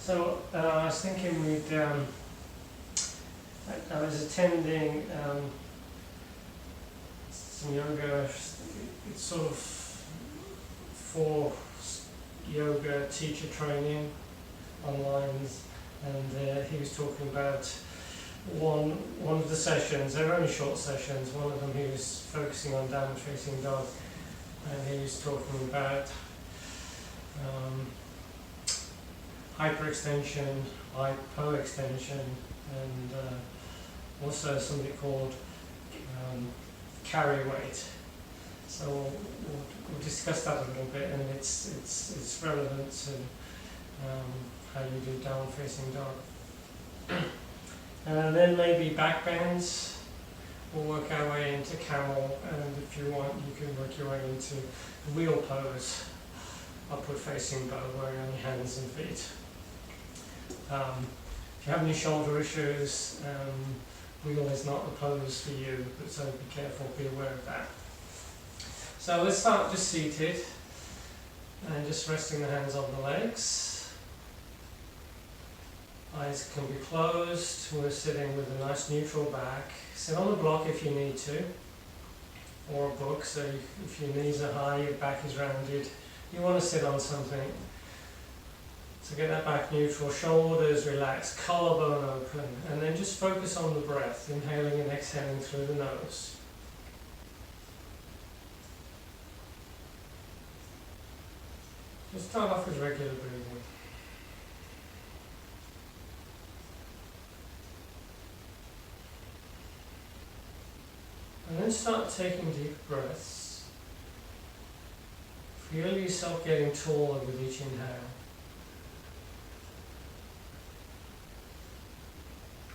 So I was thinking I was attending some yoga, it's sort of for yoga teacher training online, and he was talking about one of the sessions. They were only short sessions. One of them he was focusing on down facing dog, and he was talking about hyperextension, hypo-extension, and also something called carry weight. So we'll discuss that a little bit, and it's relevant to how you do down facing dog. And then maybe back bends. We'll work our way into camel, and if you want, you can work your way into wheel pose, upward facing bow, where you're on your hands and feet. If you have any shoulder issues, wheel is not the pose for you, but so be careful, be aware of that. So let's start just seated, and just resting the hands on the legs. Eyes can be closed. We're sitting with a nice neutral back. Sit on the block if you need to, or a book, so if your knees are high, your back is rounded, you want to sit on something. So get that back neutral, shoulders relaxed, collarbone open, and then just focus on the breath, inhaling and exhaling through the nose. Just start off with regular breathing. And then start taking deep breaths. Feel yourself getting taller with each inhale.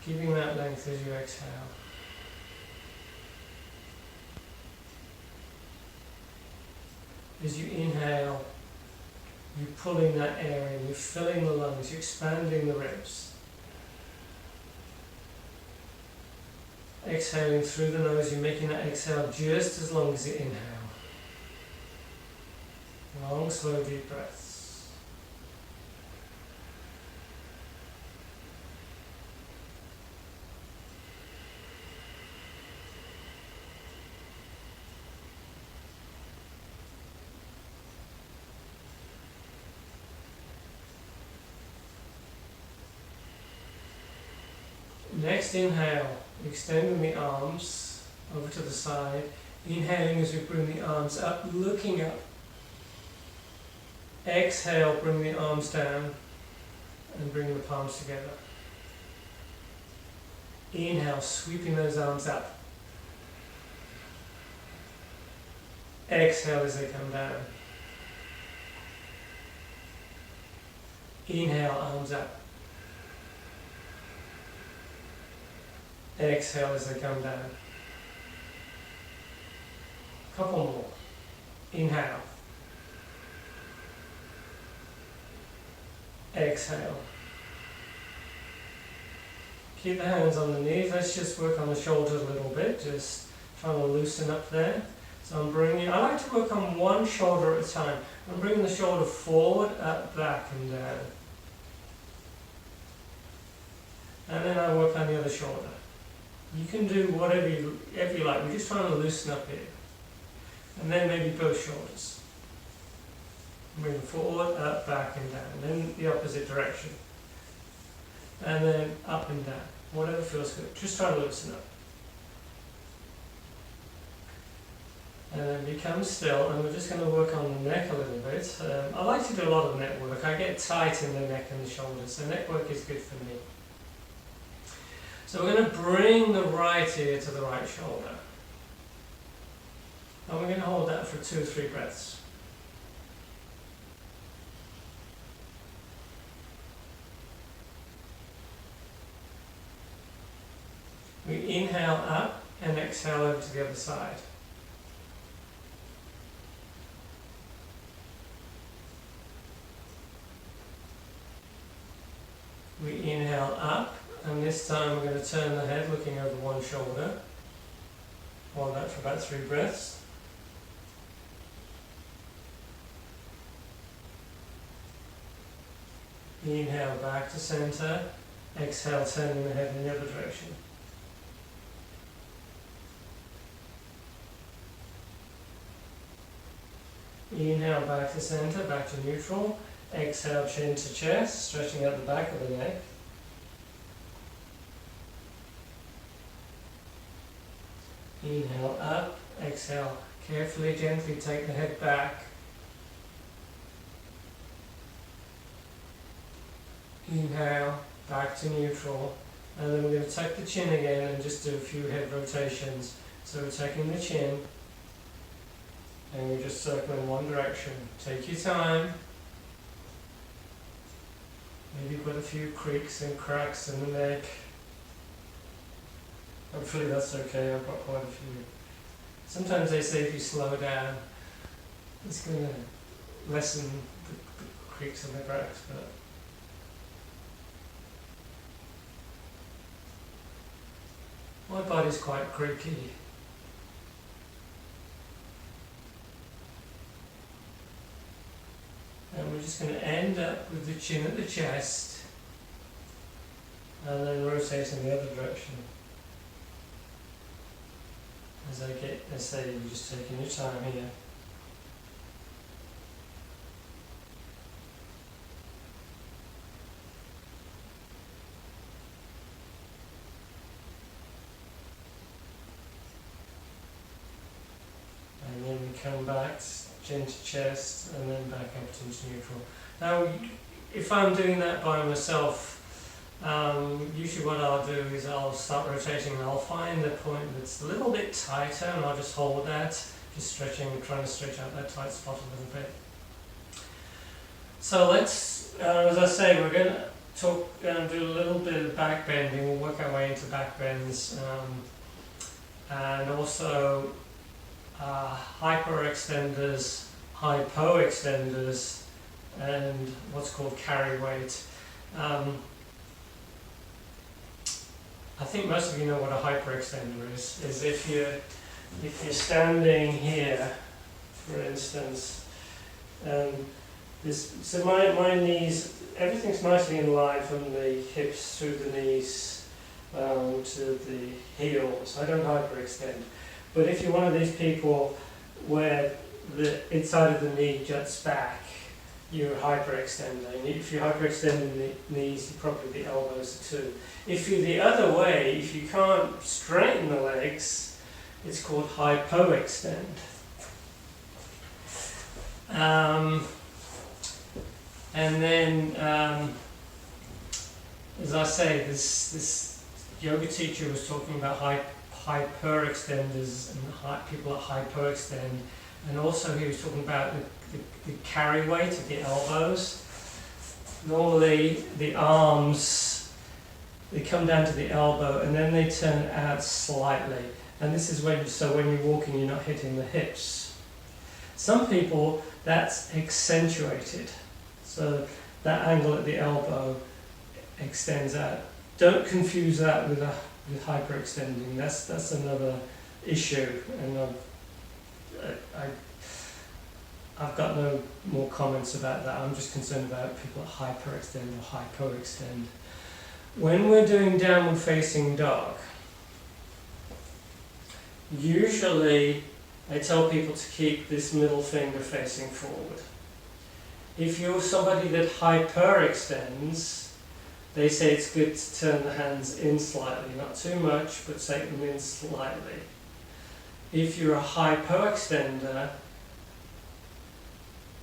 Keeping that length as you exhale. As you inhale, you're pulling that air in, you're filling the lungs, you're expanding the ribs. Exhaling through the nose, you're making that exhale just as long as you inhale. Long, slow, deep breaths. Next inhale, extending the arms over to the side. Inhaling as we bring the arms up, looking up. Exhale, bring the arms down and bring the palms together. Inhale, sweeping those arms up. Exhale as they come down. Inhale, arms up. Exhale as they come down. Couple more. Inhale. Exhale. Keep the hands on the knees. Let's just work on the shoulders a little bit, just trying to loosen up there. So I'm bringing, I like to work on one shoulder at a time. I'm bringing the shoulder forward, up, back and down. And then I work on the other shoulder. You can do whatever you like. We're just trying to loosen up here. And then maybe both shoulders. Bring forward, up, back and down. Then the opposite direction. And then up and down. Whatever feels good. Just try to loosen up. And then become still. And we're just going to work on the neck a little bit. I like to do a lot of neck work. I get tight in the neck and the shoulders. So neck work is good for me. So we're going to bring the right ear to the right shoulder. And we're going to hold that for 2 or 3 breaths. We inhale up and exhale over to the other side. We inhale up. And this time we're going to turn the head looking over one shoulder. Hold that for about 3 breaths. Inhale back to center. Exhale, turning the head in the other direction. Inhale back to center, back to neutral. Exhale, chin to chest, stretching out the back of the neck. Inhale up, exhale, carefully, gently take the head back. Inhale, back to neutral. And then we're going to tuck the chin again and just do a few head rotations. So we're taking the chin and we're just circling one direction. Take your time. Maybe put a few creaks and cracks in the neck. Hopefully that's okay, I've got quite a few. Sometimes they say if you slow down, it's going to lessen the creaks and the cracks, but my body's quite creaky. And we're just going to end up with the chin at the chest and then rotate in the other direction. As I say, you're just taking your time here. And then we come back, chin to chest, and then back up to neutral. Now, if I'm doing that by myself, usually what I'll do is I'll start rotating and I'll find a point that's a little bit tighter and I'll just hold that, just stretching, trying to stretch out that tight spot a little bit. So let's, as I say, we're going to do a little bit of back bending. We'll work our way into back bends and also hyperextenders, hypo extenders, and what's called carry weight. I think most of you know what a hyperextender is. Is if you're standing here, for instance, so my knees, everything's nicely in line from the hips through the knees to the heels. I don't hyperextend. But if you're one of these people where the inside of the knee juts back, you're a hyperextender. And if you're hyperextending the knees, you probably the elbows too. If you're the other way, if you can't straighten the legs, it's called hypoextend. And then, as I say, this yoga teacher was talking about hyperextenders and people that hypoextend, and also he was talking about the carry weight of the elbows. Normally the arms, they come down to the elbow and then they turn out slightly, and this is when you're walking, you're not hitting the hips. Some people, that's accentuated, so that angle at the elbow extends out. Don't confuse that with hyperextending. That's another issue, and I've got no more comments about that. I'm just concerned about people that hyperextend or hypoextend. When we're doing downward facing dog, usually I tell people to keep this middle finger facing forward. If you're somebody that hyperextends, they say it's good to turn the hands in slightly, not too much, but take them in slightly. If you're a hypoextender,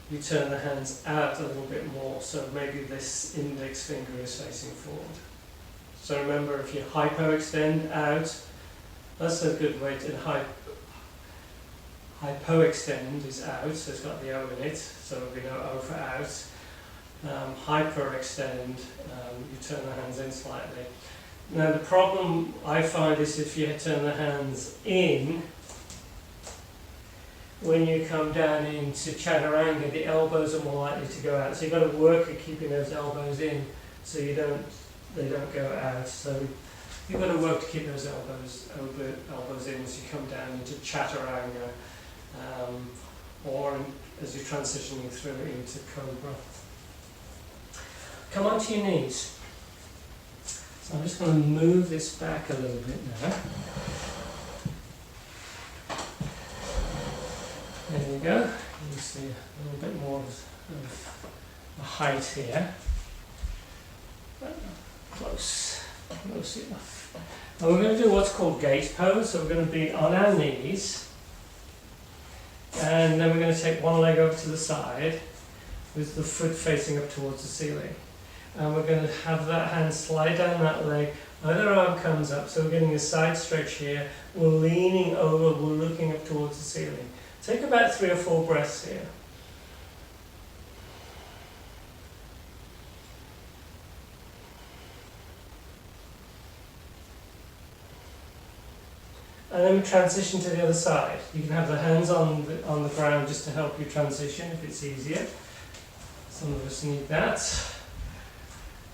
you turn the hands out a little bit more, so maybe this index finger is facing forward. So remember, if you hypoextend out, that's a good way to hypoextend is out, so it's got the O in it, so there'll be no O for out. Hyperextend, you turn the hands in slightly. Now the problem I find is if you turn the hands in, when you come down into chaturanga, the elbows are more likely to go out. So you've got to work at keeping those elbows in, so they don't go out. So you've got to work to keep those elbows in as you come down into chaturanga, or as you're transitioning through into cobra. come onto your knees. So I'm just going to move this back a little bit now. There you go. You see a little bit more of a height here. Close enough. And we're going to do what's called gate pose. So we're going to be on our knees, and then we're going to take one leg over to the side with the foot facing up towards the ceiling. And we're going to have that hand slide down that leg, other arm comes up, so we're getting a side stretch here. We're leaning over, we're looking up towards the ceiling. Take about 3 or 4 breaths here. And then we transition to the other side. You can have the hands on the ground just to help you transition if it's easier. Some of us need that.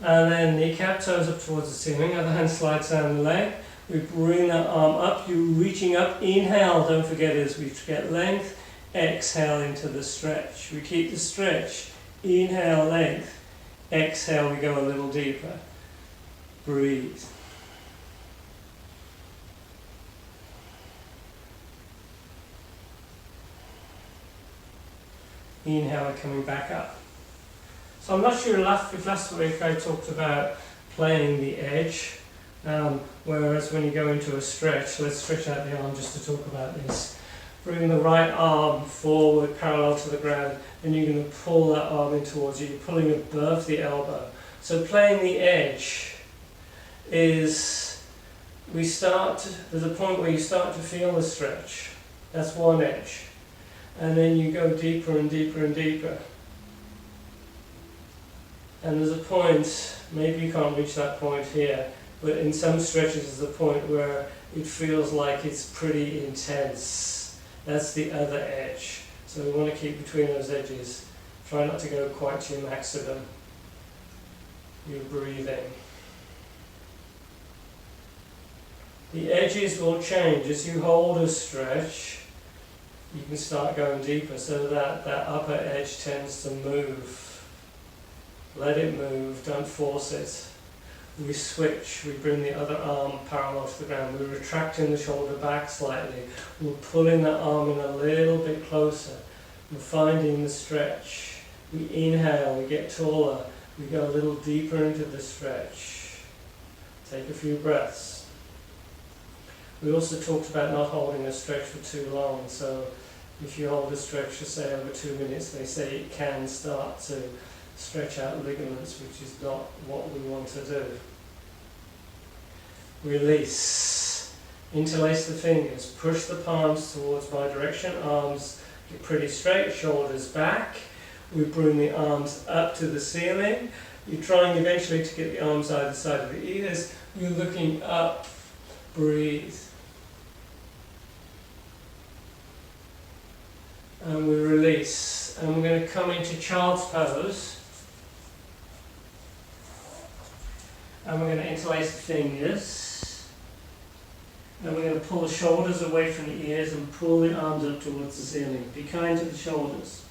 And then kneecap, toes up towards the ceiling. Other hand slides down the leg. We bring that arm up. You're reaching up. Inhale, don't forget as we get length. Exhale into the stretch. We keep the stretch. Inhale, length. Exhale, we go a little deeper. Breathe. Inhale, we're coming back up. So I'm not sure if last week I talked about playing the edge, whereas when you go into a stretch, let's stretch out the arm just to talk about this. Bring the right arm forward parallel to the ground, and you're going to pull that arm in towards you. You're pulling above the elbow. So playing the edge is, there's a point where you start to feel the stretch. That's one edge. And then you go deeper and deeper and deeper. And there's a point, maybe you can't reach that point here, but in some stretches there's a point where it feels like it's pretty intense. That's the other edge. So we want to keep between those edges. Try not to go quite to your maximum. You're breathing. The edges will change. As you hold a stretch, you can start going deeper, so that upper edge tends to move. Let it move, don't force it. We switch, we bring the other arm parallel to the ground. We're retracting the shoulder back slightly. We're pulling that arm in a little bit closer. We're finding the stretch. We inhale, we get taller. We go a little deeper into the stretch. Take a few breaths. We also talked about not holding a stretch for too long. So if you hold a stretch for say over 2 minutes, they say it can start to stretch out ligaments, which is not what we want to do. Release. Interlace the fingers. Push the palms towards my direction. Arms get pretty straight, shoulders back. We bring the arms up to the ceiling. You're trying eventually to get the arms either side of the ears. You're looking up. Breathe. And we release. And we're going to come into child's pose. And we're going to interlace the fingers. And we're going to pull the shoulders away from the ears and pull the arms up towards the ceiling. Be kind to the shoulders.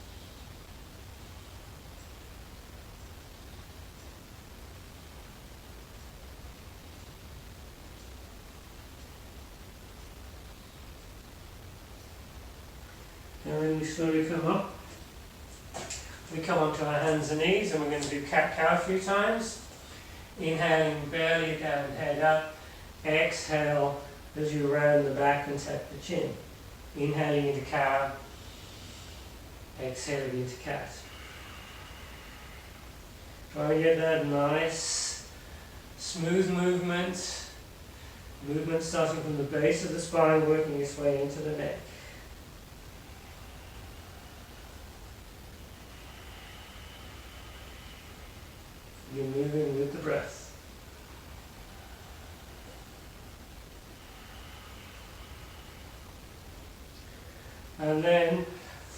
And then we slowly come up. We come onto our hands and knees, and we're going to do cat-cow a few times. Inhaling, belly down, head up. Exhale as you round the back and tap the chin. Inhaling into cow. Exhaling into cat. Try and get that nice, smooth movement. Movement starting from the base of the spine, working its way into the neck. You're moving with the breath. And then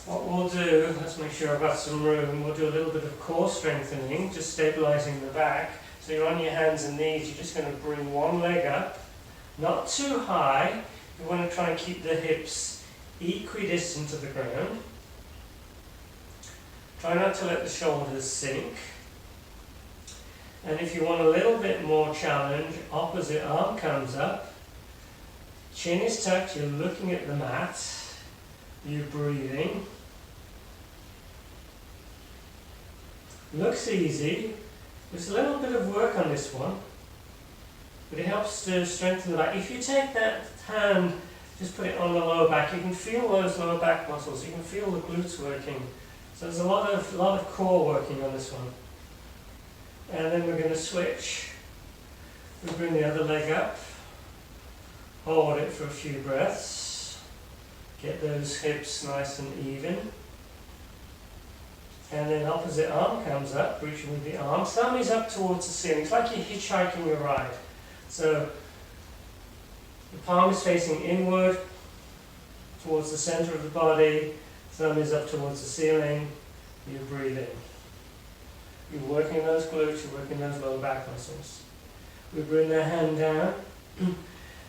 what we'll do, let's make sure I've got some room, we'll do a little bit of core strengthening, just stabilizing the back. So you're on your hands and knees, you're just going to bring one leg up, not too high. You want to try and keep the hips equidistant to the ground. Try not to let the shoulders sink. And if you want a little bit more challenge, opposite arm comes up, chin is tucked, you're looking at the mat, you're breathing. Looks easy. There's a little bit of work on this one, but it helps to strengthen the back. If you take that hand, just put it on the lower back, you can feel those lower back muscles, you can feel the glutes working. So there's a lot of core working on this one. And then we're going to switch. We bring the other leg up, hold it for a few breaths, get those hips nice and even. And then opposite arm comes up, reaching with the arm. Thumb is up towards the ceiling. It's like you're hitchhiking your ride. So the palm is facing inward, towards the center of the body. Thumb is up towards the ceiling. You're breathing. You're working those glutes, you're working those lower back muscles. We bring the hand down. And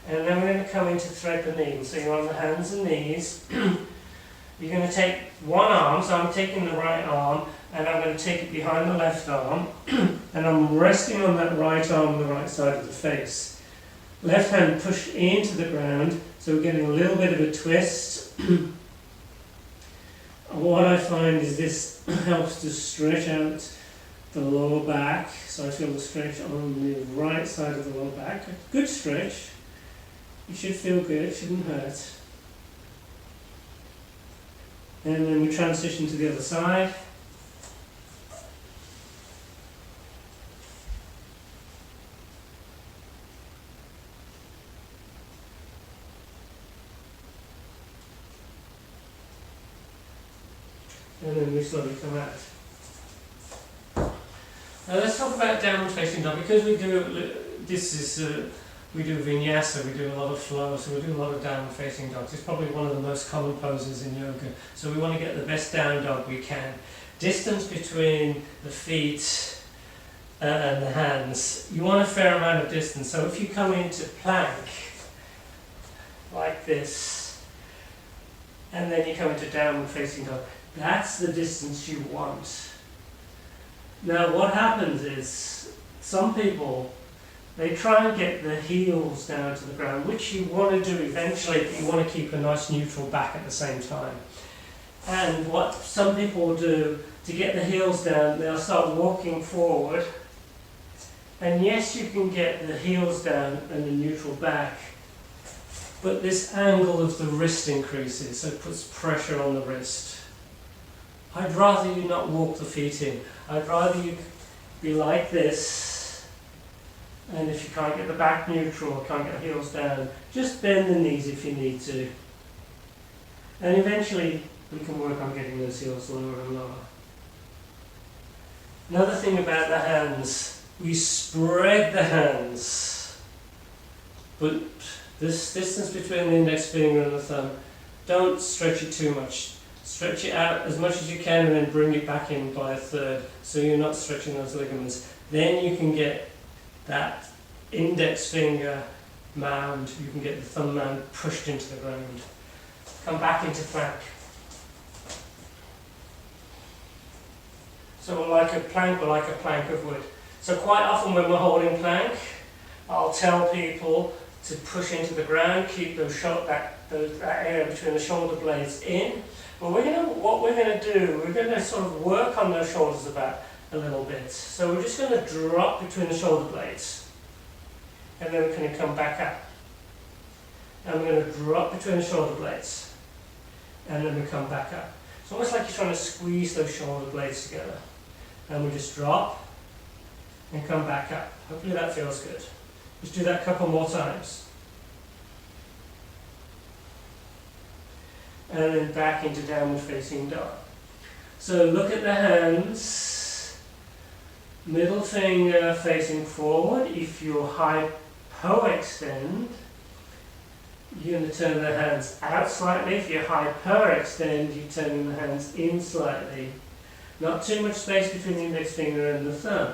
then we're going to come into thread the knee. So you're on the hands and knees. You're going to take one arm, so I'm taking the right arm, and I'm going to take it behind the left arm, and I'm resting on that right arm on the right side of the face. Left hand push into the ground, so we're getting a little bit of a twist. What I find is this helps to stretch out the lower back, so I feel the stretch on the right side of the lower back. Good stretch. You should feel good, it shouldn't hurt. And then we transition to the other side. And then we slowly come out. Now let's talk about downward facing dog, because we do we do vinyasa, we do a lot of flow, so we do a lot of downward facing dogs. It's probably one of the most common poses in yoga. So we want to get the best down dog we can. Distance between the feet and the hands. You want a fair amount of distance. So if you come into plank, like this, and then you come into downward facing dog, that's the distance you want. Now what happens is, some people, they try and get the heels down to the ground, which you want to do eventually, but you want to keep a nice neutral back at the same time. And what some people will do, to get the heels down, they'll start walking forward. And yes, you can get the heels down and the neutral back, but this angle of the wrist increases, so it puts pressure on the wrist. I'd rather you not walk the feet in. I'd rather you be like this, and if you can't get the back neutral, can't get the heels down, just bend the knees if you need to. And eventually we can work on getting those heels lower and lower. Another thing about the hands, we spread the hands, but this distance between the index finger and the thumb, don't stretch it too much. Stretch it out as much as you can and then bring it back in by a third, so you're not stretching those ligaments. Then you can get that index finger mound, you can get the thumb mound pushed into the ground. Come back into plank. So we're like a plank of wood. So quite often when we're holding plank, I'll tell people to push into the ground, keep that area between the shoulder blades in. But what we're going to do, we're going to sort of work on those shoulders a little bit. So we're just going to drop between the shoulder blades. And then we're going to come back up. And we're going to drop between the shoulder blades. And then we come back up. It's almost like you're trying to squeeze those shoulder blades together. And we just drop and come back up. Hopefully that feels good. Just do that a couple more times. And then back into downward facing dog. So look at the hands, middle finger facing forward. If you hypo extend, you're going to turn the hands out slightly. If you hyper extend, you turn the hands in slightly. Not too much space between the index finger and the thumb.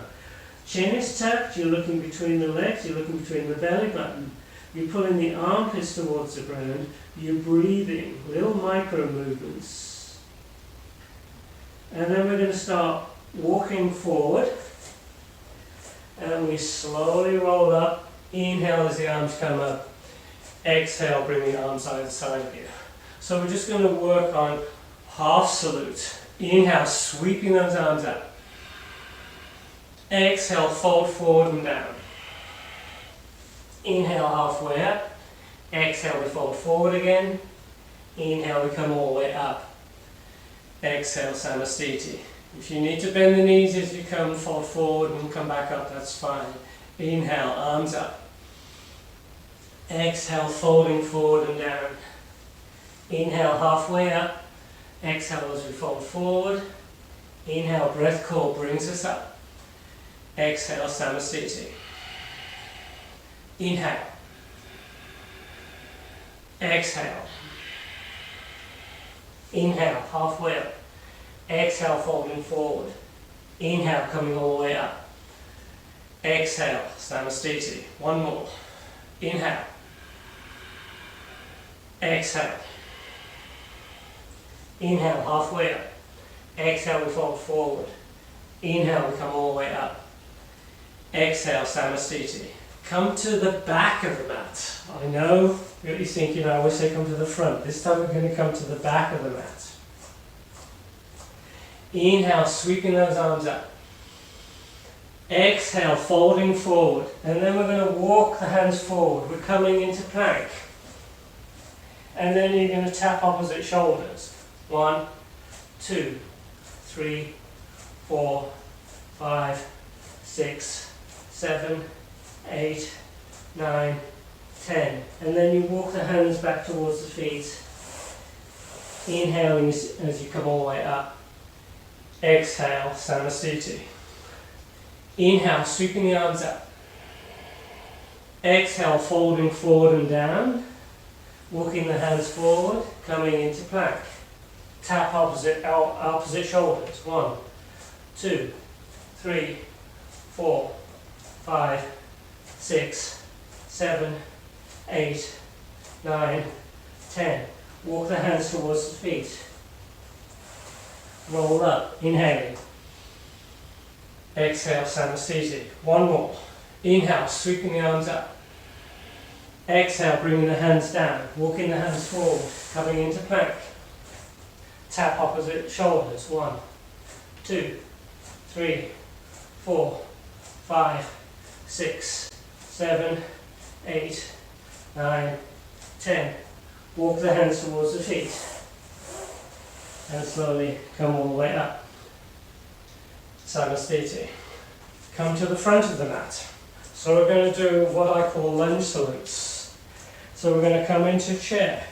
Chin is tucked, you're looking between the legs, you're looking between the belly button. You're pulling the armpits towards the ground, you're breathing, little micro movements. And then we're going to start walking forward. And we slowly roll up. Inhale as the arms come up. Exhale, bring the arms either side of you. So we're just going to work on half salute. Inhale, sweeping those arms up. Exhale, fold forward and down. Inhale, halfway up. Exhale, we fold forward again. Inhale, we come all the way up. Exhale, Samasthiti. If you need to bend the knees as you come, fold forward and come back up, that's fine. Inhale, arms up. Exhale, folding forward and down. Inhale, halfway up. Exhale as we fold forward. Inhale, breath core brings us up. Exhale, Samasthiti. Inhale. Exhale. Inhale, halfway up. Exhale, folding forward. Inhale, coming all the way up. Exhale, Samasthiti. One more. Inhale. Exhale. Inhale, halfway up. Exhale, we fold forward. Inhale, we come all the way up. Exhale, Samasthiti. Come to the back of the mat. I know what you're thinking, I always say come to the front. This time we're going to come to the back of the mat. Inhale, sweeping those arms up. Exhale, folding forward. And then we're going to walk the hands forward. We're coming into plank. And then you're going to tap opposite shoulders. 1, 2, 3, 4, 5, 6, 7, 8, 9, 10. And then you walk the hands back towards the feet. Inhaling as you come all the way up. Exhale, Samasthiti. Inhale, sweeping the arms up. Exhale, folding forward and down. Walking the hands forward, coming into plank. Tap opposite shoulders. 1, 2, 3, 4, 5, 6, 7, 8, 9, 10. Walk the hands towards the feet. Roll up, inhaling. Exhale, Samasthiti. One more. Inhale, sweeping the arms up. Exhale, bringing the hands down. Walking the hands forward, coming into plank. Tap opposite shoulders. 1, 2, 3, 4, 5, 6, 7, 8, 9, 10. Walk the hands towards the feet. And slowly come all the way up. Samasthiti. Come to the front of the mat. So we're going to do what I call lunge salutes. So we're going to come into chair.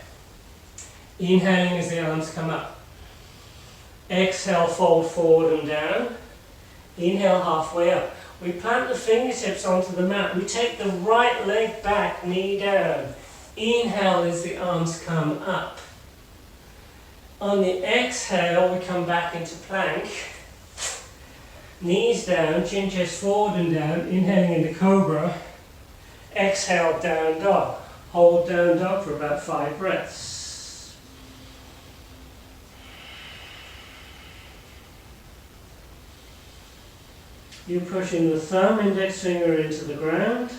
Inhaling as the arms come up. Exhale, fold forward and down. Inhale, halfway up. We plant the fingertips onto the mat. We take the right leg back, knee down. Inhale as the arms come up. On the exhale, we come back into plank. Knees down, chin chest forward and down, inhaling into cobra. Exhale, down dog. Hold down dog for about 5 breaths. You're pushing the thumb, index finger into the ground.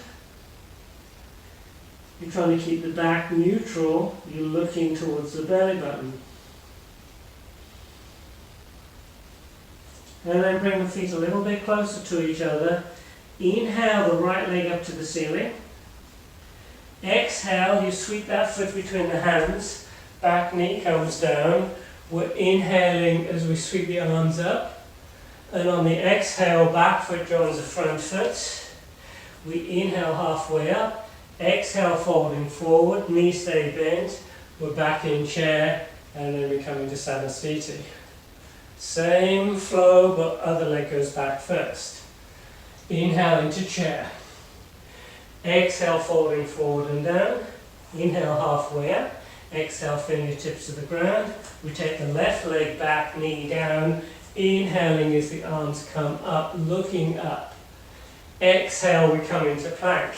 You're trying to keep the back neutral. You're looking towards the belly button. And then bring the feet a little bit closer to each other. Inhale the right leg up to the ceiling. Exhale, you sweep that foot between the hands. Back knee comes down. We're inhaling as we sweep the arms up. And on the exhale, back foot joins the front foot. We inhale halfway up. Exhale, folding forward. Knees stay bent. We're back in chair. And then we come into Samasthiti. Same flow, but other leg goes back first. Inhale into chair. Exhale, folding forward and down. Inhale, halfway up. Exhale, fingertips to the ground. We take the left leg back, knee down. Inhaling as the arms come up, looking up. Exhale, we come into plank.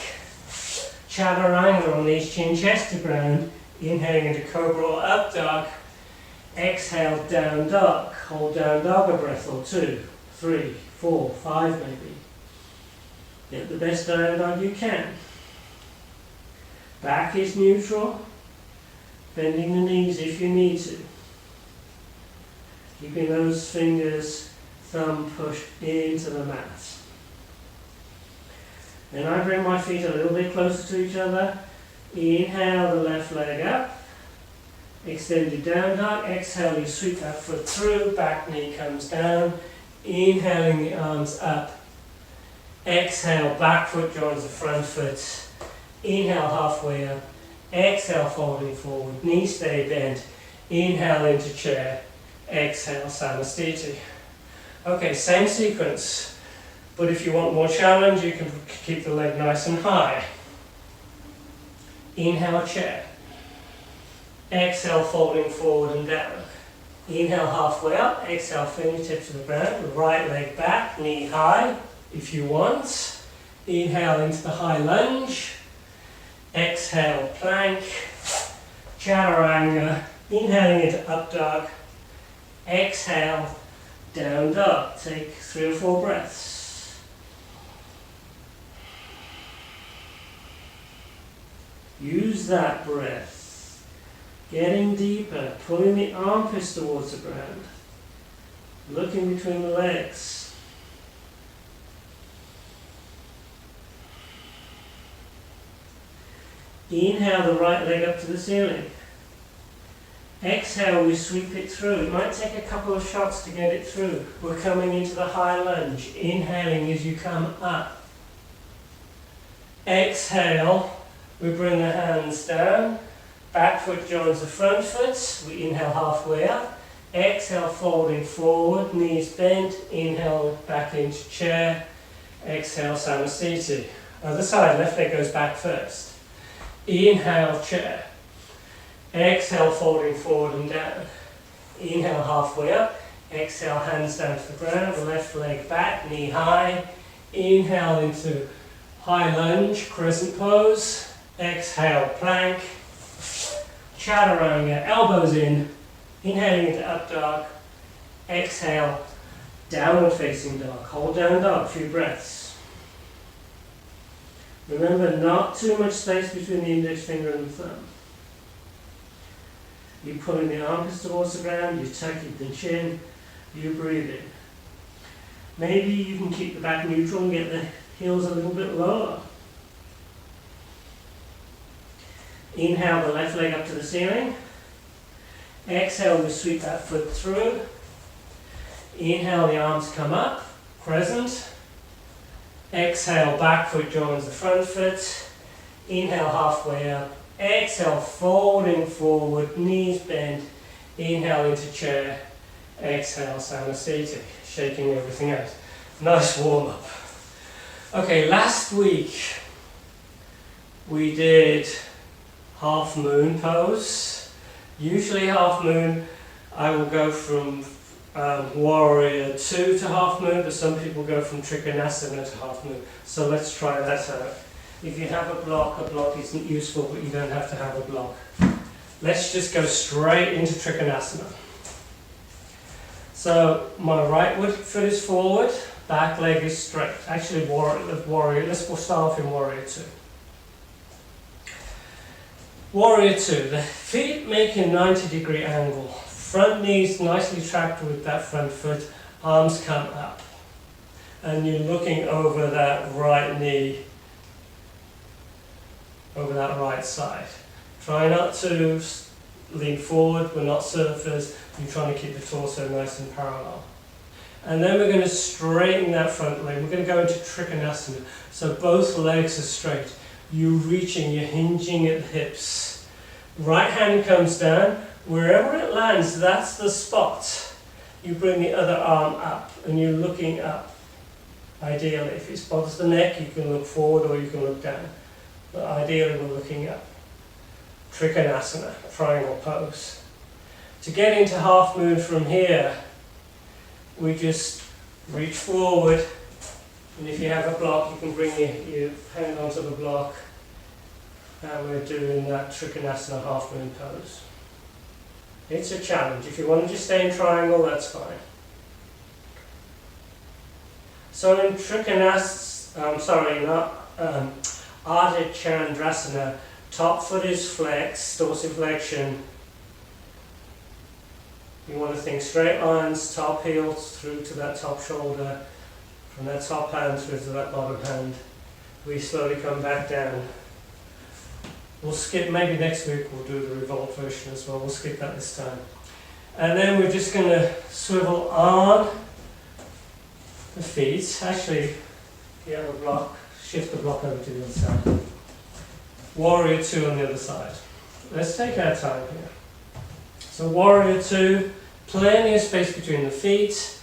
Chaturanga on these, chin chest to ground. Inhaling into cobra or up dog. Exhale, down dog. Hold down dog a breath or 2, 3, 4, 5 maybe. Get the best down dog you can. Back is neutral, bending the knees if you need to. Keeping those fingers, thumb pushed into the mat. Then I bring my feet a little bit closer to each other. Inhale the left leg up. Extended down dog. Exhale, you sweep that foot through. Back knee comes down. Inhaling the arms up. Exhale, back foot joins the front foot. Inhale halfway up. Exhale, folding forward. Knees stay bent. Inhale into chair. Exhale, Samasthiti. Okay, same sequence. But if you want more challenge, you can keep the leg nice and high. Inhale, chair. Exhale, folding forward and down. Inhale, halfway up. Exhale, fingertip to the ground. Right leg back, knee high if you want. Inhale into the high lunge. Exhale, plank. Chaturanga. Inhaling into up dog. Exhale, down dog. Take 3 or 4 breaths. Use that breath. Getting deeper, pulling the armpits towards the ground. Looking between the legs. Inhale the right leg up to the ceiling. Exhale, we sweep it through. It might take a couple of shots to get it through. We're coming into the high lunge. Inhaling as you come up. Exhale, we bring the hands down. Back foot joins the front foot. We inhale halfway up. Exhale, folding forward, knees bent. Inhale, back into chair. Exhale, Samasthiti. Other side, left leg goes back first. Inhale, chair. Exhale, folding forward and down. Inhale, halfway up. Exhale, hands down to the ground. Left leg back, knee high. Inhale into high lunge, crescent pose. Exhale, plank. Chaturanga, elbows in. Inhaling into up dog. Exhale, downward facing dog. Hold down dog, a few breaths. Remember, not too much space between the index finger and the thumb. You pulling the armpits towards the ground, you tucking the chin, you breathe in. Maybe you can keep the back neutral and get the heels a little bit lower. Inhale the left leg up to the ceiling. Exhale, we sweep that foot through. Inhale, the arms come up, crescent. Exhale, back foot joins the front foot. Inhale, halfway up. Exhale, folding forward, knees bent. Inhale into chair. Exhale, Samasthiti. Shaking everything out. Nice warm up. Okay, last week we did half moon pose. Usually half moon, I will go from warrior 2 to half moon, but some people go from Trikonasana to half moon. So let's try that out. If you have a block isn't useful, but you don't have to have a block. Let's just go straight into Trikonasana. So my right foot is forward, back leg is straight. Actually, warrior. Let's start off in warrior 2. Warrior 2, the feet make a 90-degree angle. Front knees nicely tracked with that front foot, arms come up. And you're looking over that right knee, over that right side. Try not to lean forward, we're not surfers, you're trying to keep the torso nice and parallel. And then we're going to straighten that front leg. We're going to go into Trikonasana. So both legs are straight. You're reaching, you're hinging at the hips. Right hand comes down. Wherever it lands, that's the spot. You bring the other arm up and you're looking up. Ideally, if it bothers the neck, you can look forward or you can look down. But ideally, we're looking up. Trikonasana, triangle pose. To get into half moon from here, we just reach forward. And if you have a block, you can bring your hand onto the block. And we're doing that Trikonasana half moon pose. It's a challenge. If you want to just stay in triangle, that's fine. So in Trikonasana, Ardha Chandrasana. Top foot is flexed, dorsiflexion. You want to think straight lines, top heel through to that top shoulder, from that top hand through to that bottom hand. We slowly come back down. We'll skip, maybe next week we'll do the revolt version as well, we'll skip that this time. And then we're just going to swivel on the feet. Actually, if you have a block, shift the block over to the other side. Warrior 2 on the other side. Let's take our time here. So Warrior 2, plenty of space between the feet.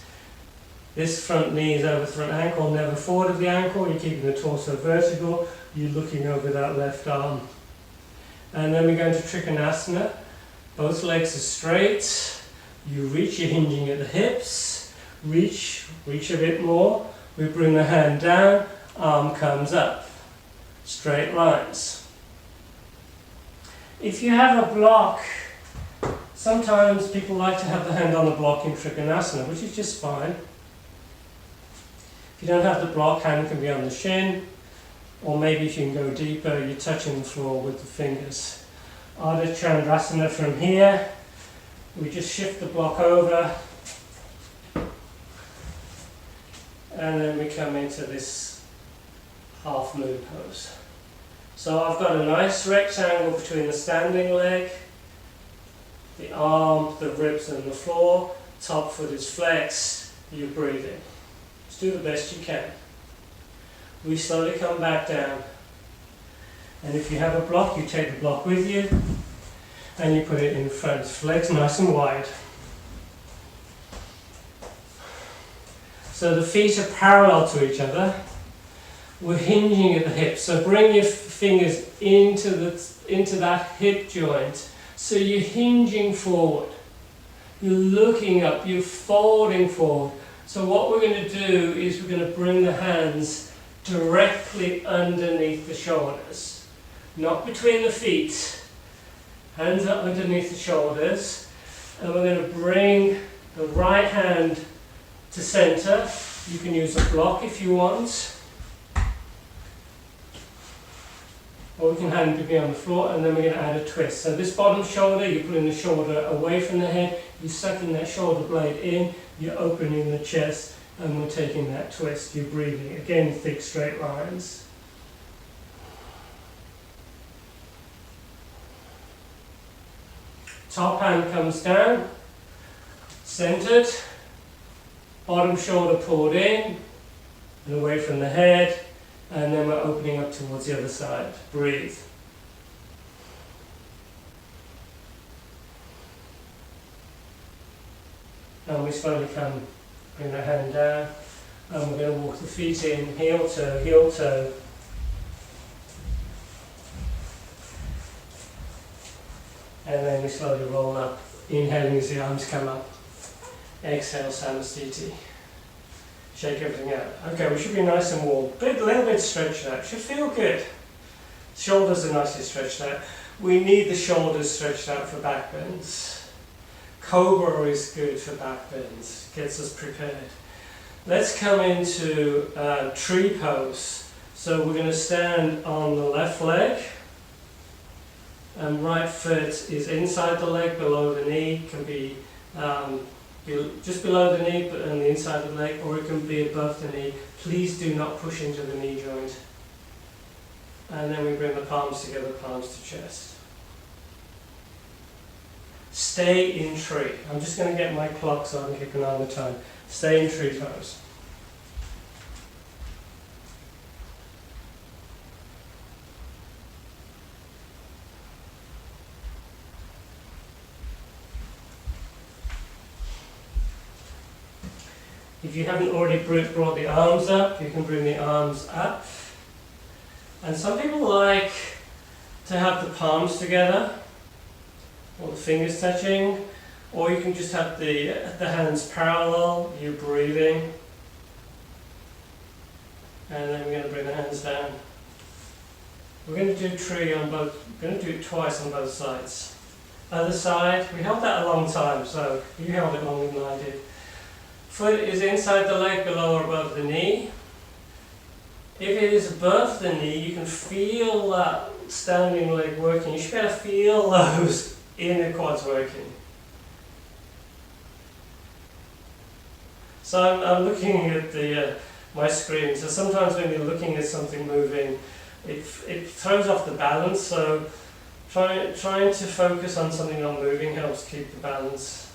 This front knee is over front ankle, never forward of the ankle. You're keeping the torso vertical. You're looking over that left arm. And then we go into Trikonasana. Both legs are straight. You reach, you're hinging at the hips. Reach a bit more. We bring the hand down, arm comes up. Straight lines. If you have a block, sometimes people like to have the hand on the block in Trikonasana, which is just fine. If you don't have the block, hand can be on the shin, or maybe if you can go deeper, you're touching the floor with the fingers. Ardha Chandrasana from here, we just shift the block over, and then we come into this half moon pose. So I've got a nice rectangle between the standing leg, the arm, the ribs and the floor, top foot is flexed, you're breathing. Just do the best you can. We slowly come back down. And if you have a block, you take the block with you and you put it in front. Legs nice and wide. So the feet are parallel to each other. We're hinging at the hips. So bring your fingers into that hip joint. So you're hinging forward. You're looking up. You're folding forward. So what we're going to do is we're going to bring the hands directly underneath the shoulders. Not between the feet. Hands up underneath the shoulders. And we're going to bring the right hand to center. You can use a block if you want. Or we can hand it be on the floor, and then we're going to add a twist. So this bottom shoulder, you're pulling the shoulder away from the head, you're sucking that shoulder blade in, you're opening the chest, and we're taking that twist. You're breathing. Again, thick straight lines. Top hand comes down, centered, bottom shoulder pulled in and away from the head, and then we're opening up towards the other side. Breathe. And we slowly come, bring the hand down, and we're going to walk the feet in, heel toe, heel toe. And then we slowly roll up, inhaling as the arms come up. Exhale, Samastiti. Shake everything out. Okay, we should be nice and warm. A little bit stretched out. Should feel good. Shoulders are nicely stretched out. We need the shoulders stretched out for back bends. Cobra is good for back bends. Gets us prepared. Let's come into tree pose. So we're going to stand on the left leg. And right foot is inside the leg, below the knee. Can be just below the knee but on the inside of the leg, or it can be above the knee. Please do not push into the knee joint. And then we bring the palms together, palms to chest. Stay in tree. I'm just going to get my clock so I can keep an eye on the time. Stay in tree pose. If you haven't already brought the arms up, you can bring the arms up. And some people like to have the palms together, or the fingers touching, or you can just have the hands parallel, you're breathing. And then we're going to bring the hands down. We're going to do tree on both, we're going to do it twice on both sides. Other side, we held that a long time, so you held it longer than I did. Foot is inside the leg, below or above the knee. If it is above the knee, you can feel that standing leg working. You should be able to feel those inner quads working. So I'm looking at my screen. So sometimes when you're looking at something moving, it throws off the balance. So trying to focus on something not moving helps keep the balance.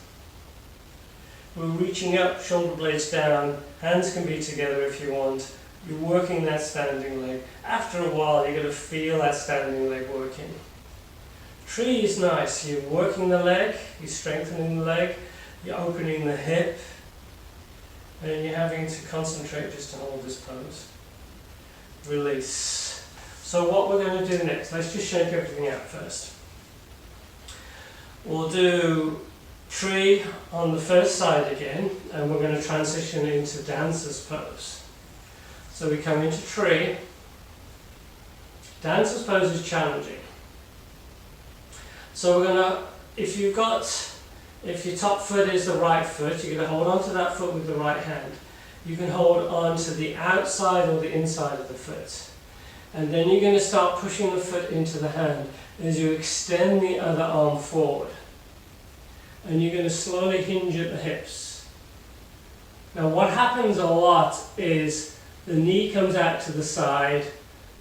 We're reaching up, shoulder blades down. Hands can be together if you want. You're working that standing leg. After a while, you're going to feel that standing leg working. Tree is nice. You're working the leg, you're strengthening the leg, you're opening the hip, and you're having to concentrate just to hold this pose. Release. So what we're going to do next, let's just shake everything out first. We'll do tree on the first side again, and we're going to transition into dancer's pose. So we come into tree. Dancer's pose is challenging. So we're going to, if your top foot is the right foot, you're going to hold on to that foot with the right hand. You can hold on to the outside or the inside of the foot. And then you're going to start pushing the foot into the hand as you extend the other arm forward. And you're going to slowly hinge at the hips. Now what happens a lot is the knee comes out to the side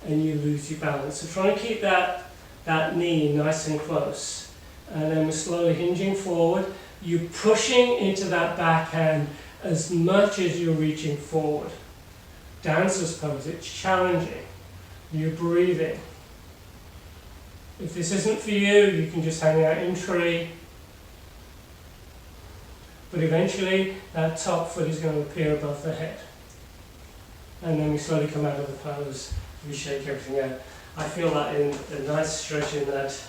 and you lose your balance. So try and keep that knee nice and close. And then we're slowly hinging forward. You're pushing into that backhand as much as you're reaching forward. Dancer's pose, it's challenging. You're breathing. If this isn't for you, you can just hang out in tree. But eventually, that top foot is going to appear above the head. And then we slowly come out of the pose, we shake everything out. I feel that in a nice stretch in that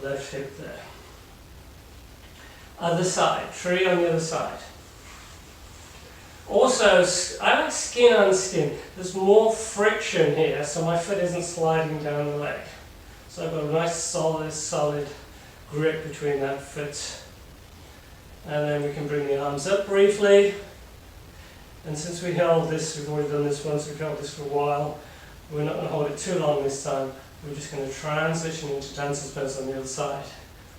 left hip there. Other side, tree on the other side. Also, I like skin on skin. There's more friction here, so my foot isn't sliding down the leg. So I've got a nice solid grip between that foot. And then we can bring the arms up briefly. And since we held this, we've already done this once, we've held this for a while, we're not going to hold it too long this time. We're just going to transition into dancer's pose on the other side.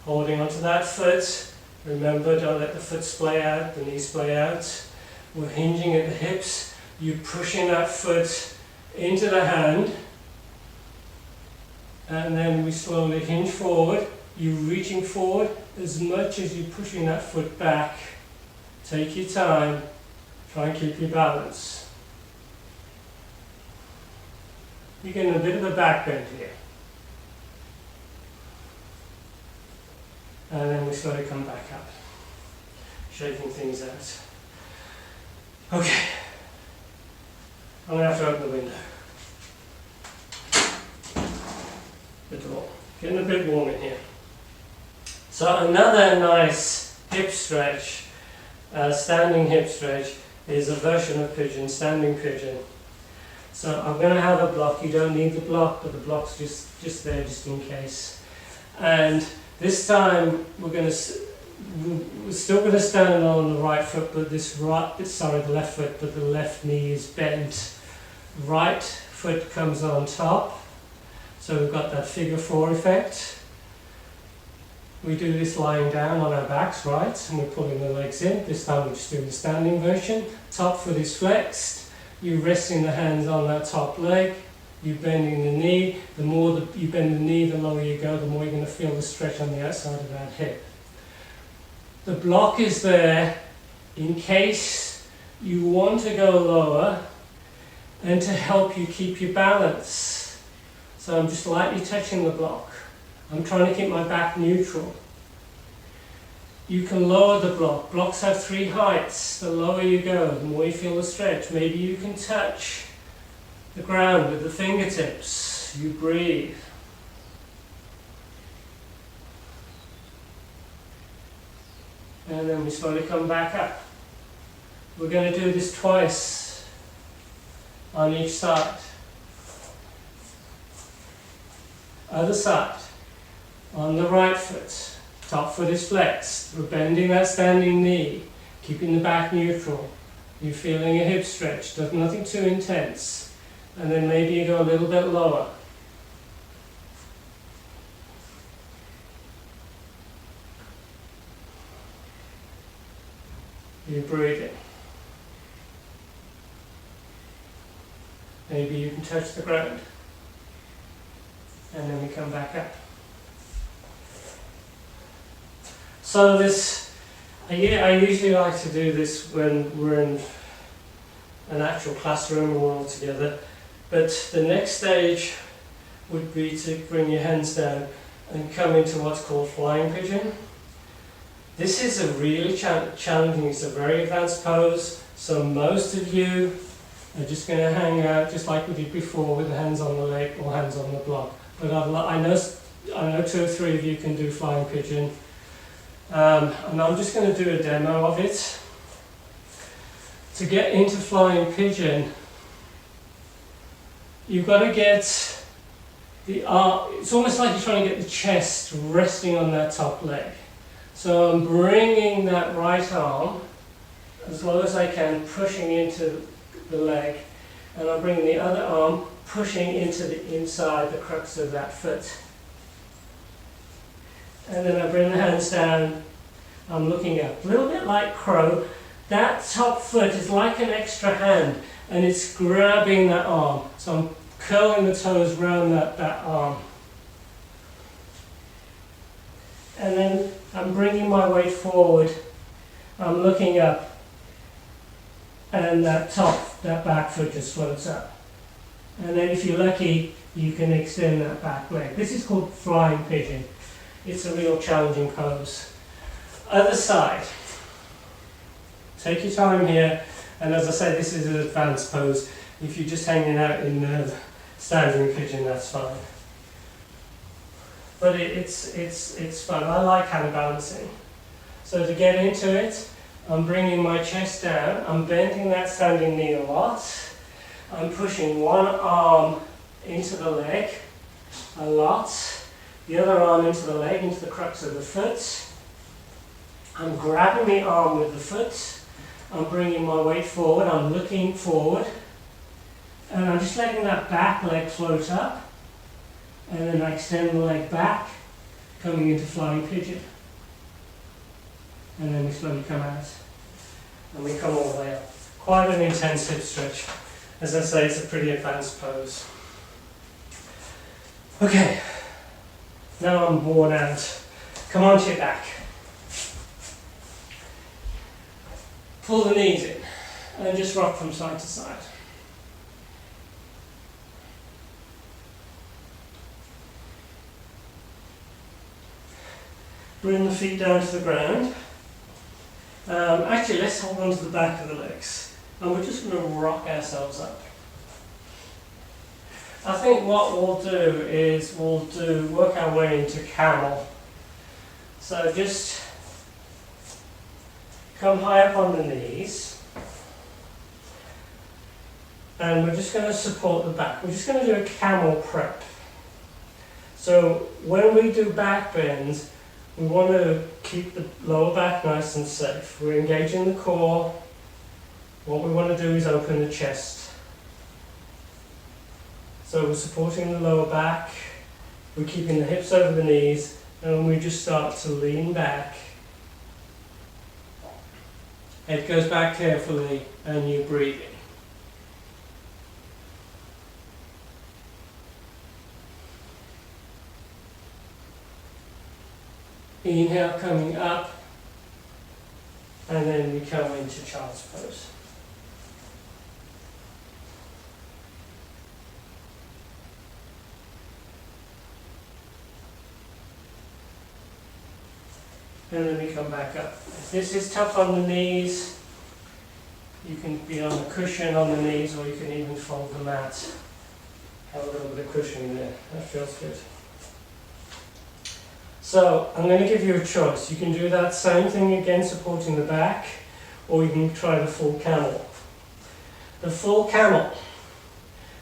Holding onto that foot. Remember, don't let the foot splay out, the knees splay out. We're hinging at the hips. You're pushing that foot into the hand. And then we slowly hinge forward. You're reaching forward as much as you're pushing that foot back. Take your time. Try and keep your balance. You're getting a bit of a back bend here. And then we slowly come back up. Shaking things out. Okay. I'm going to have to open the window. The door. Getting a bit warm in here. So another nice hip stretch, standing hip stretch, is a version of pigeon, standing pigeon. So I'm going to have a block. You don't need the block, but the block's just there just in case. And this time we're still going to stand on the right foot, but the left foot, but the left knee is bent. Right foot comes on top. So we've got that figure 4 effect. We do this lying down on our backs, right? And we're pulling the legs in. This time we're just doing the standing version. Top foot is flexed. You're resting the hands on that top leg. You're bending the knee. The more you bend the knee, the lower you go, the more you're going to feel the stretch on the outside of that hip. The block is there in case you want to go lower and to help you keep your balance. So I'm just lightly touching the block. I'm trying to keep my back neutral. You can lower the block. Blocks have 3 heights. The lower you go, the more you feel the stretch. Maybe you can touch the ground with the fingertips. You breathe. And then we slowly come back up. We're going to do this twice on each side. Other side. On the right foot, top foot is flexed. We're bending that standing knee, keeping the back neutral. You're feeling a hip stretch, does nothing too intense. And then maybe you go a little bit lower. You breathe in. Maybe you can touch the ground. And then we come back up. So this, I usually like to do this when we're in an actual classroom and we're all together. But the next stage would be to bring your hands down and come into what's called flying pigeon. This is a really challenging, it's a very advanced pose, so most of you are just going to hang out just like we did before with the hands on the leg or hands on the block. But I know 2 or 3 of you can do flying pigeon, and I'm just going to do a demo of it. To get into flying pigeon, you've got to get the arm, it's almost like you're trying to get the chest resting on that top leg. So I'm bringing that right arm as low as I can, pushing into the leg, and I'm bringing the other arm pushing into the inside, the crux of that foot. And then I bring the hands down, I'm looking up, a little bit like crow. That top foot is like an extra hand, and it's grabbing that arm. So I'm curling the toes around that arm. And then I'm bringing my weight forward, I'm looking up, and that back foot just floats up. And then if you're lucky, you can extend that back leg. This is called flying pigeon. It's a real challenging pose. Other side. Take your time here, and as I said, this is an advanced pose. If you're just hanging out in standing pigeon, that's fine. But it's fun. I like hand balancing. So to get into it, I'm bringing my chest down, I'm bending that standing knee a lot, I'm pushing one arm into the leg a lot, the other arm into the leg, into the crux of the foot. I'm grabbing the arm with the foot, I'm bringing my weight forward, I'm looking forward, and I'm just letting that back leg float up, and then I extend the leg back, coming into flying pigeon. And then we slowly come out, and we come all the way up. Quite an intense hip stretch. As I say, it's a pretty advanced pose. Okay, now I'm worn out. Come onto your back. Pull the knees in, and just rock from side to side. Bring the feet down to the ground. Actually, let's hold on to the back of the legs, and we're just going to rock ourselves up. I think what we'll do is work our way into camel. So just come high up on the knees, and we're just going to support the back. We're just going to do a camel prep. So when we do back bends, we want to keep the lower back nice and safe. We're engaging the core. What we want to do is open the chest. So we're supporting the lower back, we're keeping the hips over the knees, and we just start to lean back. Head goes back carefully, and you breathe in. Inhale coming up, and then we come into child's pose. And then we come back up. If this is tough on the knees, you can be on a cushion on the knees, or you can even fold the mat. Have a little bit of cushion there. That feels good. So I'm going to give you a choice. You can do that same thing again, supporting the back, or you can try the full camel. The full camel.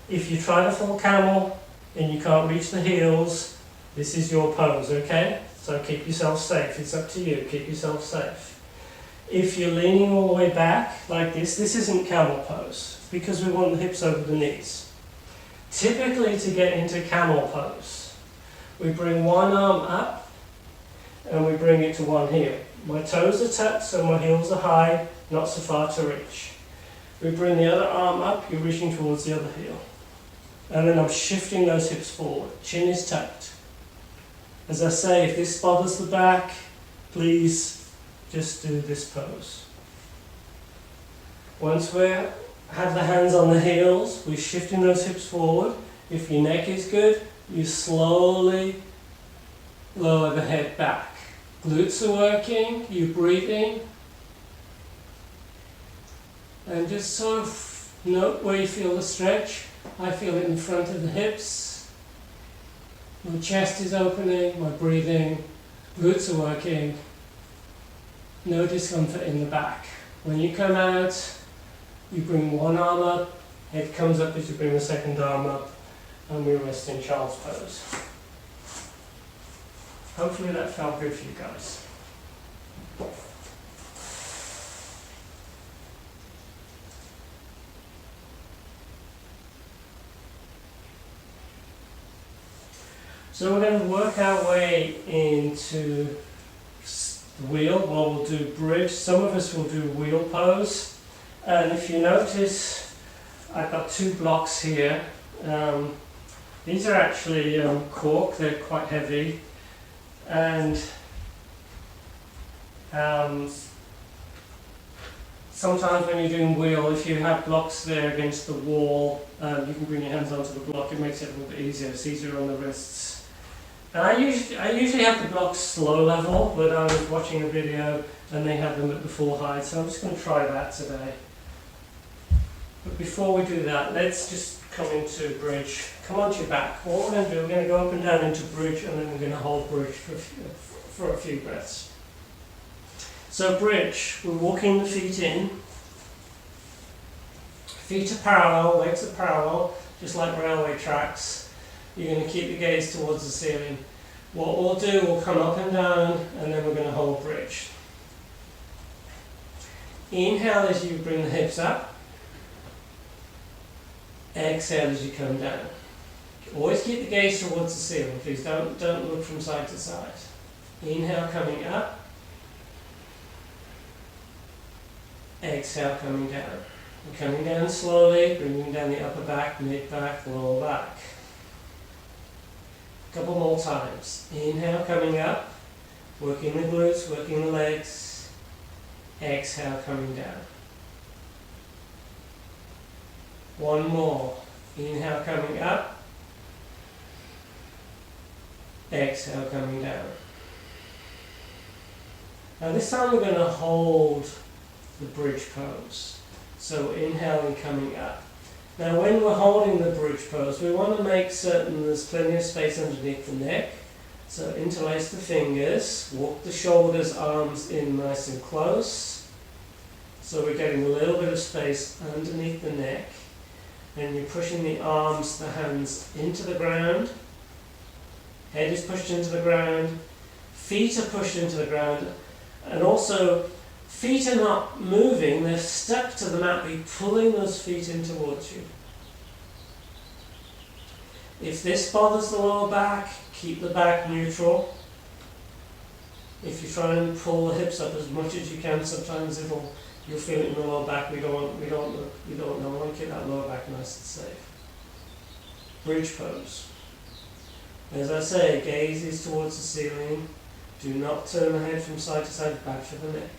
If you try the full camel and you can't reach the heels, this is your pose, okay? So keep yourself safe. It's up to you. Keep yourself safe. If you're leaning all the way back like this isn't camel pose, because we want the hips over the knees. Typically to get into camel pose, we bring one arm up and we bring it to one heel. My toes are tucked so my heels are high, not so far to reach. We bring the other arm up, you're reaching towards the other heel. And then I'm shifting those hips forward, chin is tucked. As I say, if this bothers the back, please just do this pose. Once we have the hands on the heels, we're shifting those hips forward. If your neck is good, you slowly lower the head back. Glutes are working, you're breathing. And just sort of note where you feel the stretch. I feel it in front of the hips. My chest is opening, my breathing, glutes are working. No discomfort in the back. When you come out, you bring one arm up, head comes up as you bring the second arm up, and we rest in child's pose. Hopefully that felt good for you guys. So we're going to work our way into the wheel. Well, we'll do bridge. Some of us will do wheel pose. And if you notice, I've got two blocks here. These are actually cork, they're quite heavy. And sometimes when you're doing wheel, if you have blocks there against the wall, you can bring your hands onto the block. It makes it a little bit easier. It's easier on the wrists. And I usually have the blocks slow level, but I was watching a video and they have them at the full height, so I'm just going to try that today. But before we do that, let's just come into bridge. Come onto your back. What we're going to do, we're going to go up and down into bridge, and then we're going to hold bridge for a few breaths. So bridge, we're walking the feet in. Feet are parallel, legs are parallel, just like railway tracks. You're going to keep the gaze towards the ceiling. What we'll do, we'll come up and down, and then we're going to hold bridge. Inhale as you bring the hips up. Exhale as you come down. Always keep the gaze towards the ceiling, please. Don't look from side to side. Inhale coming up. Exhale coming down. We're coming down slowly, bringing down the upper back, mid back, lower back. A couple more times. Inhale coming up, working the glutes, working the legs. Exhale coming down. One more. Inhale coming up. Exhale coming down. Now this time we're going to hold the bridge pose. So inhaling coming up. Now when we're holding the bridge pose, we want to make certain there's plenty of space underneath the neck. So interlace the fingers, walk the shoulders, arms in nice and close. So we're getting a little bit of space underneath the neck. And you're pushing the arms, the hands into the ground. Head is pushed into the ground. Feet are pushed into the ground. And also, feet are not moving, they're stuck to the mat. You're pulling those feet in towards you. If this bothers the lower back, keep the back neutral. If you try and pull the hips up as much as you can, sometimes you'll feel it in the lower back. We don't know. We want to keep that lower back nice and safe. Bridge pose. As I say, gaze is towards the ceiling. Do not turn the head from side to side, back for the neck.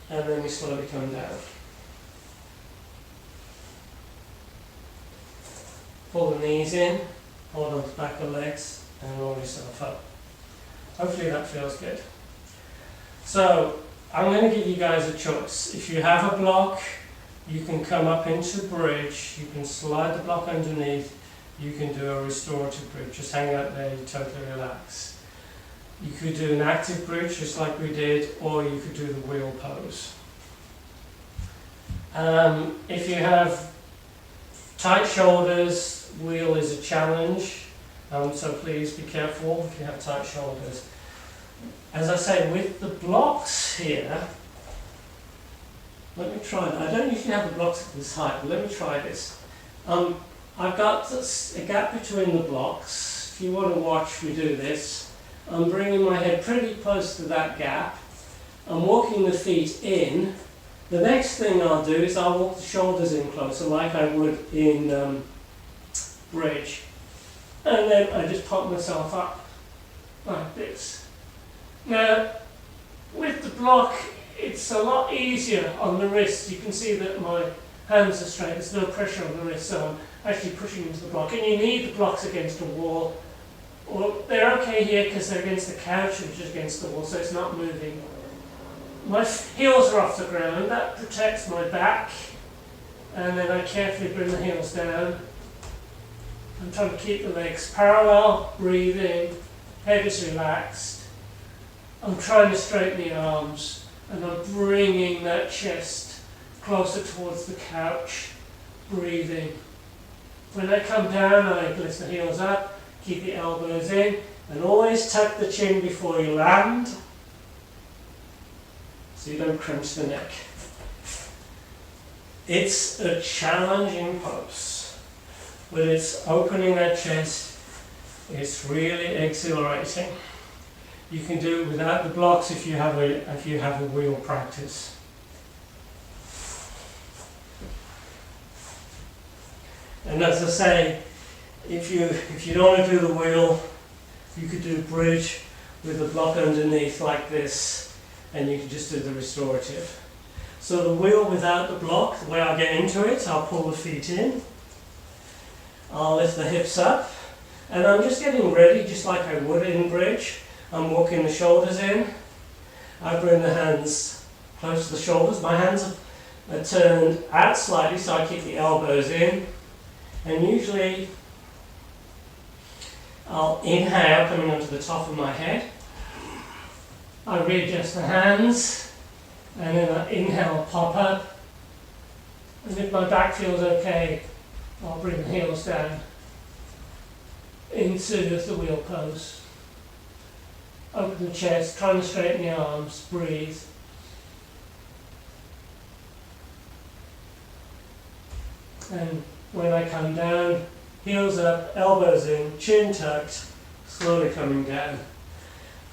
And then we slowly come down. Pull the knees in, hold on to the back of the legs, and roll yourself up. Hopefully that feels good. So, I'm going to give you guys a choice. If you have a block, you can come up into bridge, you can slide the block underneath, you can do a restorative bridge, just hang out there, you totally relax. You could do an active bridge, just like we did, or you could do the wheel pose. If you have tight shoulders, wheel is a challenge, so please be careful if you have tight shoulders. As I say, with the blocks here, Let me try that. I don't usually have the blocks at this height, but let me try this. I've got a gap between the blocks. If you want to watch me do this, I'm bringing my head pretty close to that gap. I'm walking the feet in. The next thing I'll do is I'll walk the shoulders in closer like I would in bridge. And then I just pop myself up like this. Now, with the block, it's a lot easier on the wrist. You can see that my hands are straight. There's no pressure on the wrist, so I'm actually pushing into the block. And you need the blocks against the wall. Well, they're okay here because they're against the couch, which is against the wall, so it's not moving. My heels are off the ground. That protects my back. And then I carefully bring the heels down. I'm trying to keep the legs parallel, breathing, head is relaxed. I'm trying to straighten the arms, and I'm bringing that chest closer towards the couch, breathing. When I come down, I lift the heels up, keep the elbows in, and always tuck the chin before you land, so you don't crunch the neck. It's a challenging pose. When it's opening that chest, it's really exhilarating. You can do it without the blocks if you have a wheel practice. And as I say, if you don't want to do the wheel, you could do bridge with the block underneath like this, and you can just do the restorative. So the wheel without the block, the way I get into it, I'll pull the feet in, I'll lift the hips up, and I'm just getting ready just like I would in bridge. I'm walking the shoulders in, I bring the hands close to the shoulders, my hands are turned out slightly so I keep the elbows in, and usually I'll inhale coming onto the top of my head, I readjust the hands, and then I inhale, pop up, and if my back feels okay, I'll bring the heels down into the wheel pose. Open the chest, trying to straighten the arms, breathe. And when I come down, heels up, elbows in, chin tucked, slowly coming down.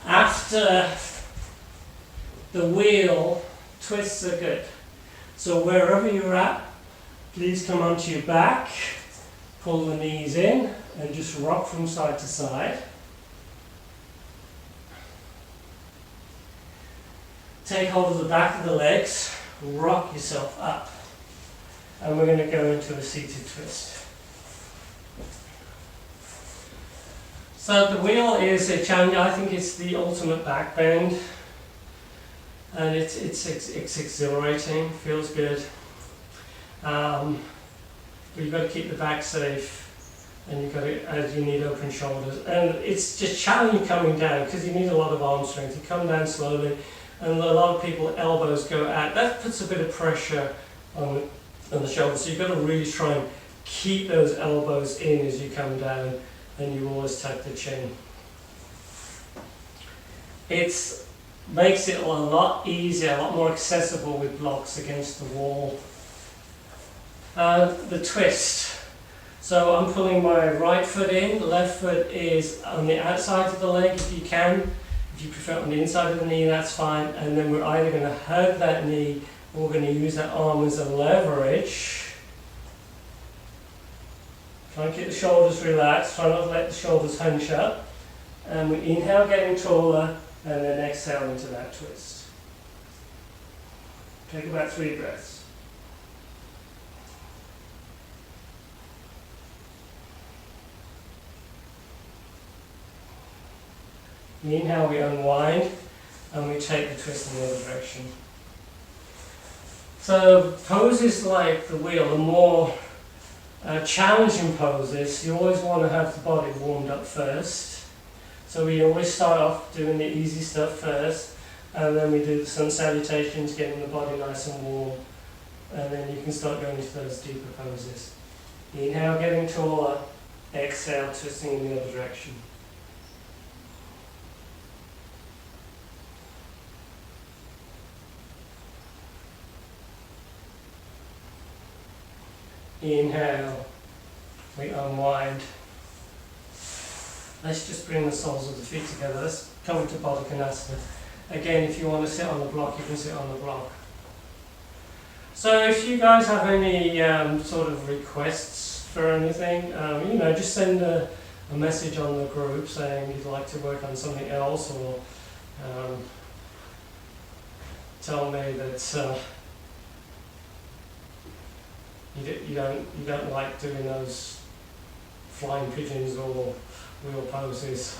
After the wheel, twists are good. So wherever you're at, please come onto your back, pull the knees in, and just rock from side to side. Take hold of the back of the legs, rock yourself up. And we're going to go into a seated twist. So the wheel is a challenge. I think it's the ultimate back bend. And it's exhilarating, feels good. But you've got to keep the back safe, and you've got to, as you need open shoulders. And it's just challenging coming down because you need a lot of arm strength. You come down slowly, and a lot of people elbows go out. That puts a bit of pressure on the shoulders. So you've got to really try and keep those elbows in as you come down, and you always tuck the chin. It makes it a lot easier, a lot more accessible with blocks against the wall. The twist. So I'm pulling my right foot in, the left foot is on the outside of the leg if you can. If you prefer on the inside of the knee, that's fine. And then we're either going to hug that knee or we're going to use that arm as a leverage. Try and keep the shoulders relaxed, try not to let the shoulders hunch up. And we inhale, getting taller, and then exhale into that twist. Take about 3 breaths. We inhale, we unwind, and we take the twist in the other direction. So poses like the wheel are more challenging poses. You always want to have the body warmed up first. So we always start off doing the easy stuff first, and then we do the sun salutations, getting the body nice and warm, and then you can start going into those deeper poses. Inhale, getting taller, exhale, twisting in the other direction. Inhale, we unwind. Let's just bring the soles of the feet together. Let's come to Pada Galavasana. Again, if you want to sit on the block, you can sit on the block. So if you guys have any sort of requests for anything, just send a message on the group saying you'd like to work on something else, or tell me that you don't like doing those flying pigeons or wheel poses.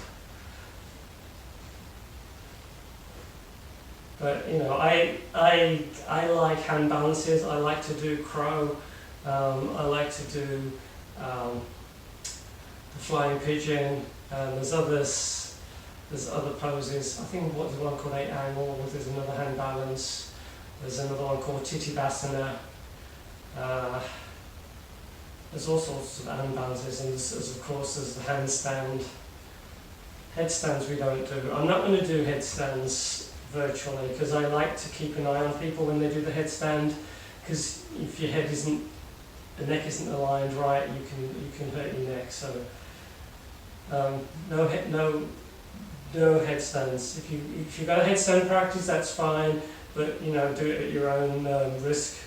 But I like hand balances. I like to do crow. I like to do the flying pigeon. There's other poses. I think there's one called 8 angle. There's another hand balance. There's another one called Titivasana. There's all sorts of hand balances, and of course there's the handstand. Headstands we don't do. I'm not going to do headstands virtually because I like to keep an eye on people when they do the headstand, because if your the neck isn't aligned right, you can hurt your neck. So no headstands. If you've got a headstand practice, that's fine, but do it at your own risk.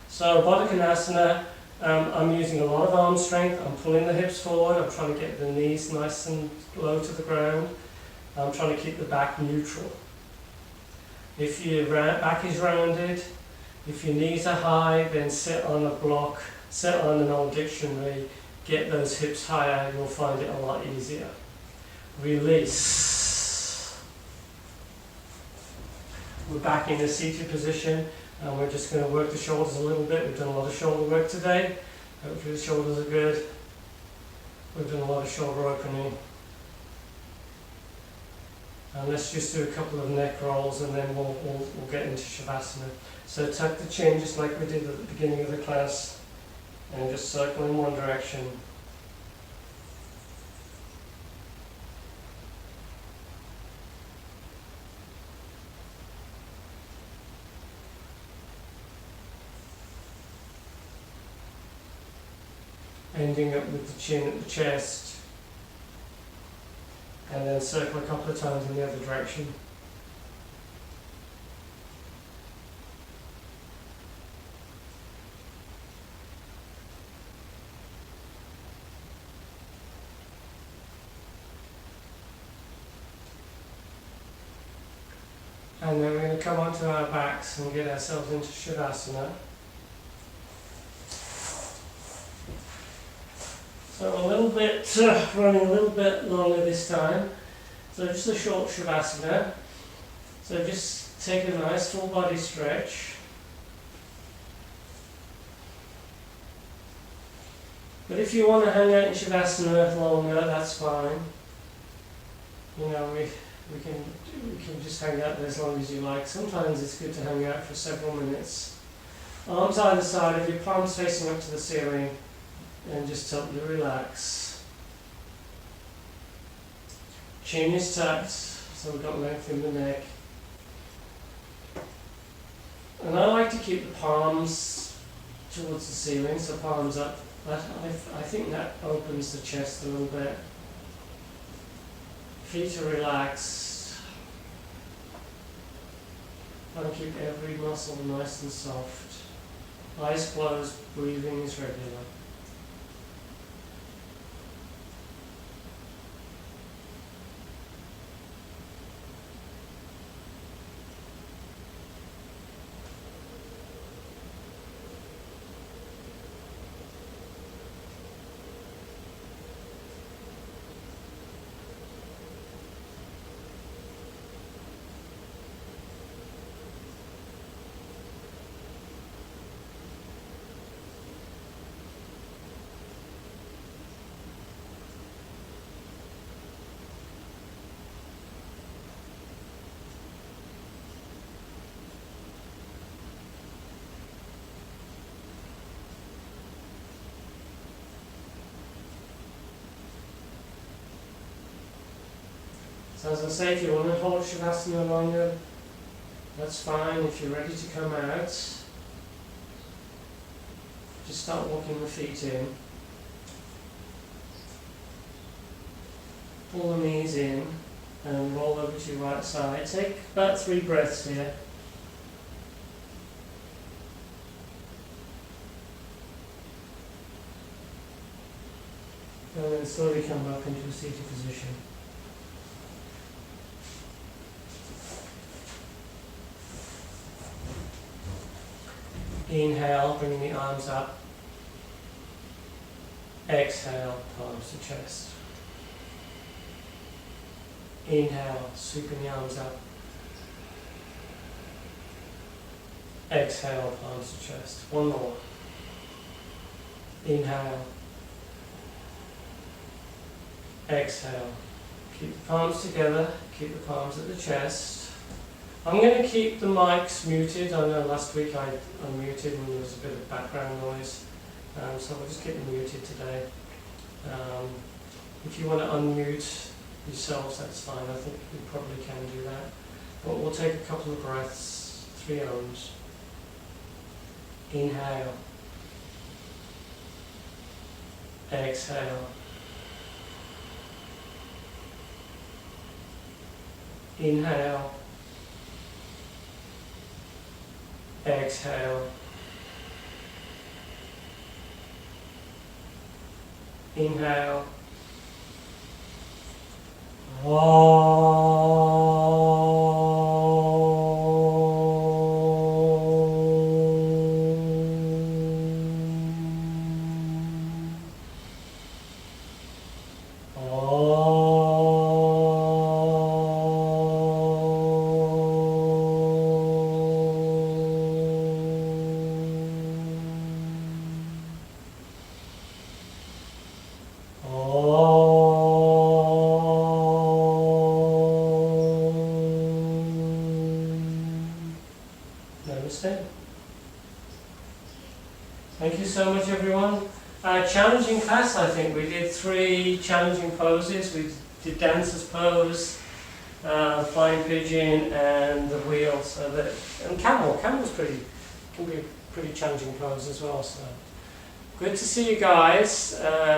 So Pada Galavasana, I'm using a lot of arm strength. I'm pulling the hips forward. I'm trying to get the knees nice and low to the ground. I'm trying to keep the back neutral. If your back is rounded, if your knees are high, then sit on a block, sit on an old dictionary, get those hips higher, you'll find it a lot easier. Release. We're back in a seated position, and we're just going to work the shoulders a little bit. We've done a lot of shoulder work today. Hopefully the shoulders are good. We've done a lot of shoulder opening. And let's just do a couple of neck rolls, and then we'll get into Shavasana. So tuck the chin just like we did at the beginning of the class, and just circle in one direction. Ending up with the chin at the chest, and then circle a couple of times in the other direction. And then we're going to come onto our backs and get ourselves into Shavasana. So running a little bit longer this time. So just a short Shavasana. So just take a nice full body stretch. But if you want to hang out in Shavasana longer, that's fine. We can just hang out there as long as you like. Sometimes it's good to hang out for several minutes. Arms either side of you, palms facing up to the ceiling, and just totally relax. Chin is tucked, so we've got length in the neck. And I like to keep the palms towards the ceiling, so palms up. I think that opens the chest a little bit. Feet are relaxed. Try and keep every muscle nice and soft. Eyes closed, breathing is regular. So as I say, if you want to hold Shavasana longer, that's fine. If you're ready to come out, Just start walking the feet in. Pull the knees in and roll over to your right side. Take about 3 breaths here. And then slowly come back into a seated position. Inhale, bringing the arms up. Exhale, palms to chest. Inhale, sweeping the arms up. Exhale, palms to chest. One more. Inhale. Exhale. Keep the palms together, keep the palms at the chest. I'm going to keep the mics muted. I know last week I unmuted and there was a bit of background noise, so we'll just keep them muted today. If you want to unmute yourselves, that's fine. I think you probably can do that. But we'll take a couple of breaths, 3 ohms. Inhale. Exhale. Inhale. Exhale. Inhale. Thank you so much, everyone. Challenging class, I think. We did 3 challenging poses. We did dancer's pose, flying pigeon, and the wheel. And camel. Camel's can be a pretty challenging pose as well. So good to see you guys.